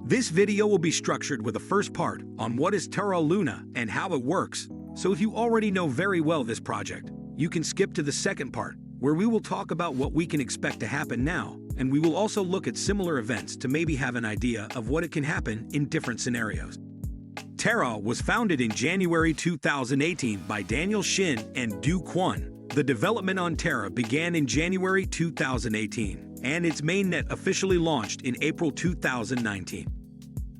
This video will be structured with a first part on what is Terra Luna and how it works, so if you already know very well this project, you can skip to the second part, where we will talk about what we can expect to happen now, and we will also look at similar events to maybe have an idea of what it can happen in different scenarios. Terra was founded in January 2018 by Daniel Shin and Du Kwon. The development on Terra began in January 2018, and its mainnet officially launched in April 2019.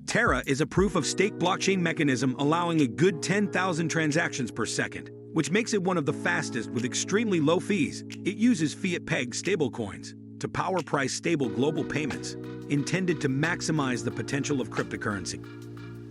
Terra is a proof-of-stake blockchain mechanism allowing a good 10,000 transactions per second, which makes it one of the fastest with extremely low fees. It uses fiat-pegged stablecoins to power-price-stable global payments, intended to maximize the potential of cryptocurrency.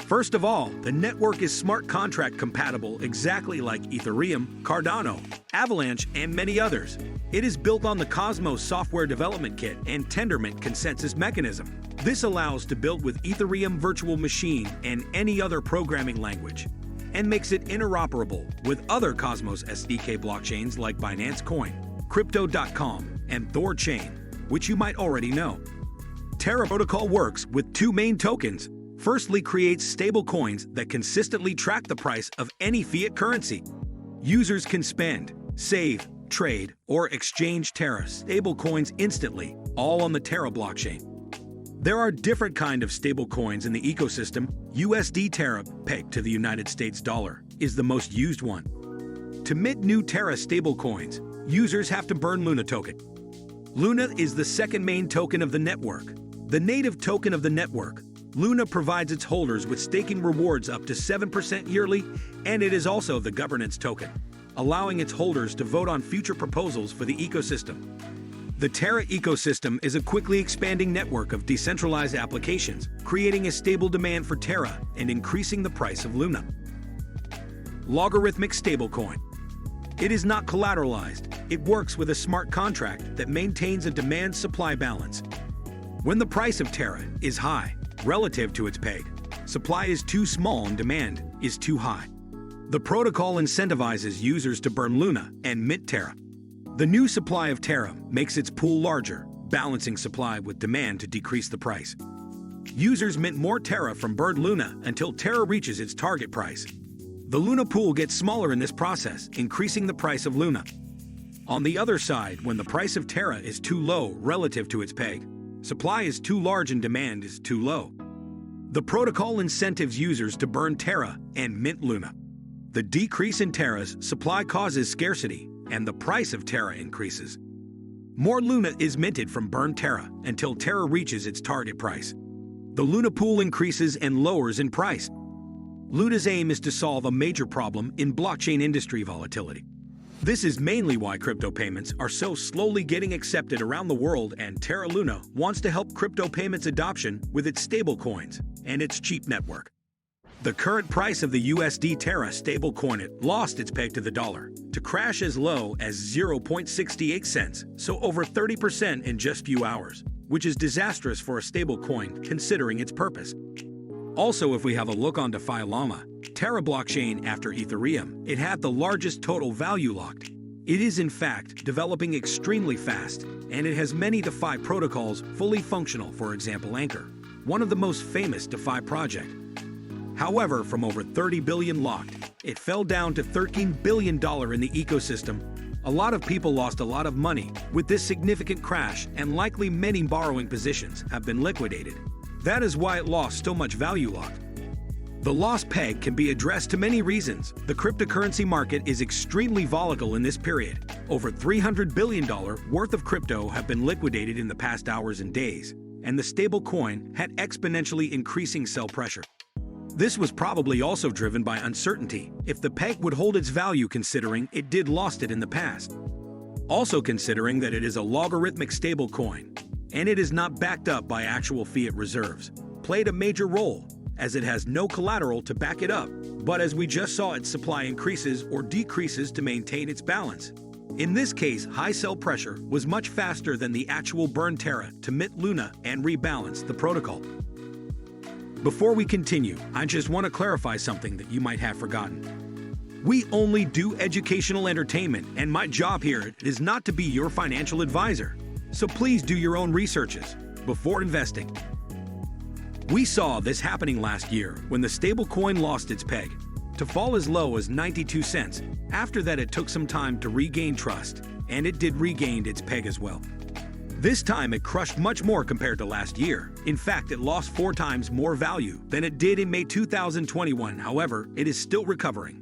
First of all, the network is smart contract compatible exactly like Ethereum, Cardano, Avalanche, and many others. It is built on the Cosmos software development kit and Tendermint consensus mechanism. This allows to build with Ethereum virtual machine and any other programming language, and makes it interoperable with other Cosmos SDK blockchains like Binance Coin, Crypto.com, and Thorchain, which you might already know. Terra protocol works with two main tokens. Firstly, creates stable coins that consistently track the price of any fiat currency. Users can spend, save, trade, or exchange Terra stable coins instantly, all on the Terra blockchain. There are different kinds of stable coins in the ecosystem. USD Terra, pegged to the United States dollar, is the most used one. To mint new Terra stable coins, users have to burn Luna token. Luna is the second main token of the network. The native token of the network, Luna provides its holders with staking rewards up to 7% yearly, and it is also the governance token, allowing its holders to vote on future proposals for the ecosystem. The Terra ecosystem is a quickly expanding network of decentralized applications, creating a stable demand for Terra and increasing the price of Luna. Logarithmic stablecoin. It is not collateralized. It works with a smart contract that maintains a demand-supply balance. When the price of Terra is high, relative to its peg, supply is too small and demand is too high. The protocol incentivizes users to burn Luna and mint Terra. The new supply of Terra makes its pool larger, balancing supply with demand to decrease the price. Users mint more Terra from burned Luna until Terra reaches its target price. The Luna pool gets smaller in this process, increasing the price of Luna. On the other side, when the price of Terra is too low relative to its peg, supply is too large and demand is too low. The protocol incentives users to burn Terra and mint Luna. The decrease in Terra's supply causes scarcity, and the price of Terra increases. More Luna is minted from burned Terra until Terra reaches its target price. The Luna pool increases and lowers in price. Luna's aim is to solve a major problem in blockchain industry volatility. This is mainly why crypto payments are so slowly getting accepted around the world, and Terra Luna wants to help crypto payments adoption with its stablecoins and its cheap network. The current price of the USD Terra stablecoin lost its peg to the dollar, to crash as low as 0.68 cents, so over 30% in just few hours, which is disastrous for a stablecoin considering its purpose. Also, if we have a look on DeFi Llama, Terra blockchain after Ethereum, it had the largest total value locked. It is in fact developing extremely fast, and it has many DeFi protocols fully functional, for example Anchor, one of the most famous DeFi project. However, from over 30 billion locked, it fell down to $13 billion in the ecosystem. A lot of people lost a lot of money with this significant crash, and likely many borrowing positions have been liquidated. That is why it lost so much value locked. The lost peg can be addressed to many reasons. The cryptocurrency market is extremely volatile in this period. Over $300 billion worth of crypto have been liquidated in the past hours and days, and the stable coin had exponentially increasing sell pressure. This was probably also driven by uncertainty if the peg would hold its value, considering it did lost it in the past. Also considering that it is a logarithmic stable coin, and it is not backed up by actual fiat reserves, played a major role, as it has no collateral to back it up, but as we just saw, its supply increases or decreases to maintain its balance. In this case, high sell pressure was much faster than the actual burn Terra to mint Luna and rebalance the protocol. Before we continue, I just want to clarify something that you might have forgotten. We only do educational entertainment, and my job here is not to be your financial advisor. So please do your own researches before investing. We saw this happening last year when the stablecoin lost its peg, to fall as low as 92 cents. After that, it took some time to regain trust, and it did regain its peg as well. This time it crushed much more compared to last year. In fact, it lost 4 times more value than it did in May 2021. However, it is still recovering.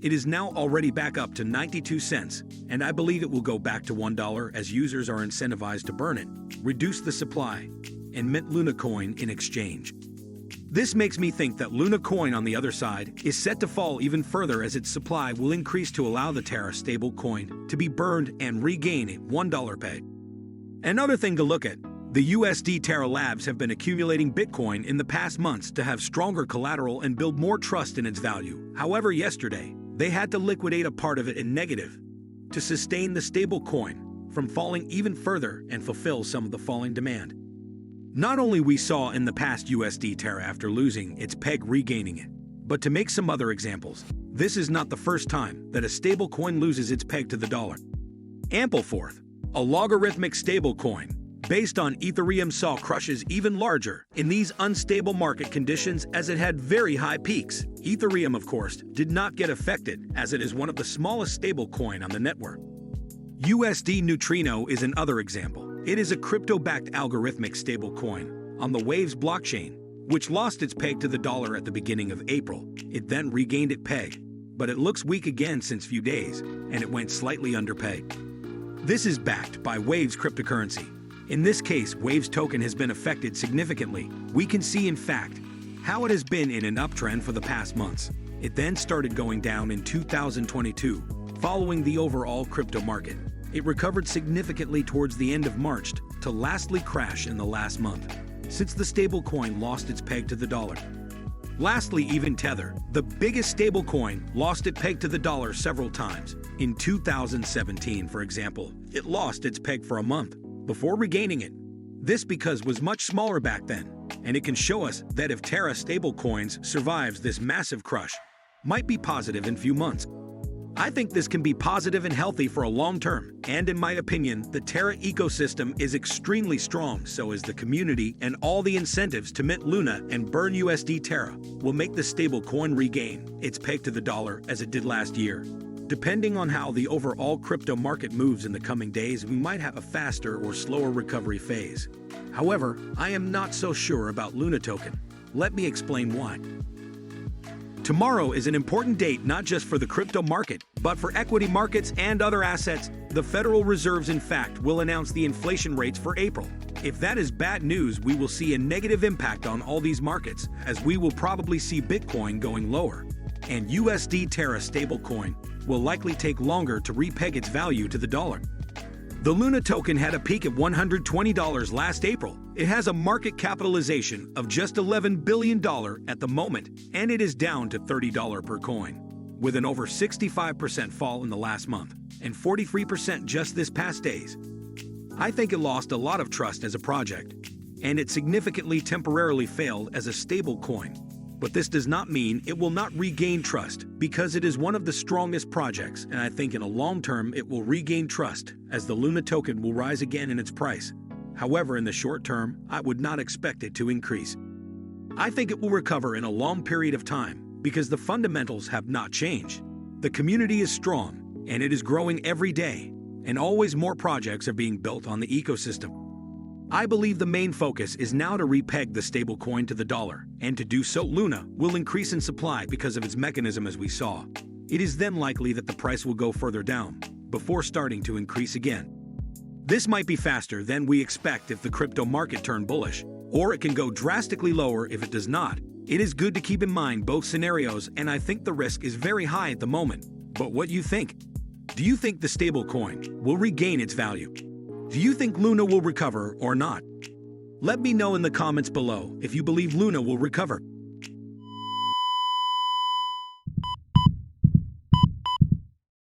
It is now already back up to 92 cents, and I believe it will go back to $1 as users are incentivized to burn it, reduce the supply, and mint Luna coin in exchange. This makes me think that Luna coin, on the other side, is set to fall even further as its supply will increase to allow the Terra stable coin to be burned and regain a $1 peg. Another thing to look at, the USD Terra Labs have been accumulating Bitcoin in the past months to have stronger collateral and build more trust in its value. However, yesterday, they had to liquidate a part of it in negative to sustain the stable coin from falling even further and fulfill some of the falling demand. Not only we saw in the past USD Terra after losing its peg regaining it, but to make some other examples, this is not the first time that a stablecoin loses its peg to the dollar. Ampleforth, a logarithmic stablecoin based on Ethereum, saw crushes even larger in these unstable market conditions as it had very high peaks. Ethereum, of course, did not get affected as it is one of the smallest stablecoin on the network. USD Neutrino is another example. It is a crypto-backed algorithmic stablecoin on the Waves blockchain, which lost its peg to the dollar at the beginning of April. It then regained its peg, but it looks weak again since few days, and it went slightly under peg. This is backed by Waves cryptocurrency. In this case, Waves token has been affected significantly. We can see, in fact, how it has been in an uptrend for the past months. It then started going down in 2022, following the overall crypto market. It recovered significantly towards the end of March to lastly crash in the last month, since the stablecoin lost its peg to the dollar. Lastly, even Tether, the biggest stablecoin, lost its peg to the dollar several times. In 2017, for example, it lost its peg for a month before regaining it. This because was much smaller back then, and it can show us that if Terra stablecoins survives this massive crush, might be positive in few months. I think this can be positive and healthy for a long term, and in my opinion, the Terra ecosystem is extremely strong, so is the community, and all the incentives to mint Luna and burn USD Terra will make the stable coin regain its peg to the dollar as it did last year. Depending on how the overall crypto market moves in the coming days, we might have a faster or slower recovery phase. However, I am not so sure about Luna token. Let me explain why. Tomorrow is an important date not just for the crypto market, but for equity markets and other assets. The Federal Reserve, in fact, will announce the inflation rates for April. If that is bad news, we will see a negative impact on all these markets, as we will probably see Bitcoin going lower. And USD Terra stablecoin will likely take longer to repeg its value to the dollar. The Luna token had a peak at $120 last April. It has a market capitalization of just $11 billion at the moment, and it is down to $30 per coin, with an over 65% fall in the last month and 43% just this past days. I think it lost a lot of trust as a project, and it significantly temporarily failed as a stable coin. But this does not mean it will not regain trust, because it is one of the strongest projects, and I think in a long term it will regain trust as the Luna token will rise again in its price. However, in the short term, I would not expect it to increase. I think it will recover in a long period of time because the fundamentals have not changed. The community is strong, and it is growing every day, and always more projects are being built on the ecosystem. I believe the main focus is now to repeg the stablecoin to the dollar, and to do so, Luna will increase in supply because of its mechanism as we saw. It is then likely that the price will go further down, before starting to increase again. This might be faster than we expect if the crypto market turn bullish, or it can go drastically lower if it does not. It is good to keep in mind both scenarios, and I think the risk is very high at the moment. But what do you think? Do you think the stablecoin will regain its value? Do you think Luna will recover or not? Let me know in the comments below if you believe Luna will recover.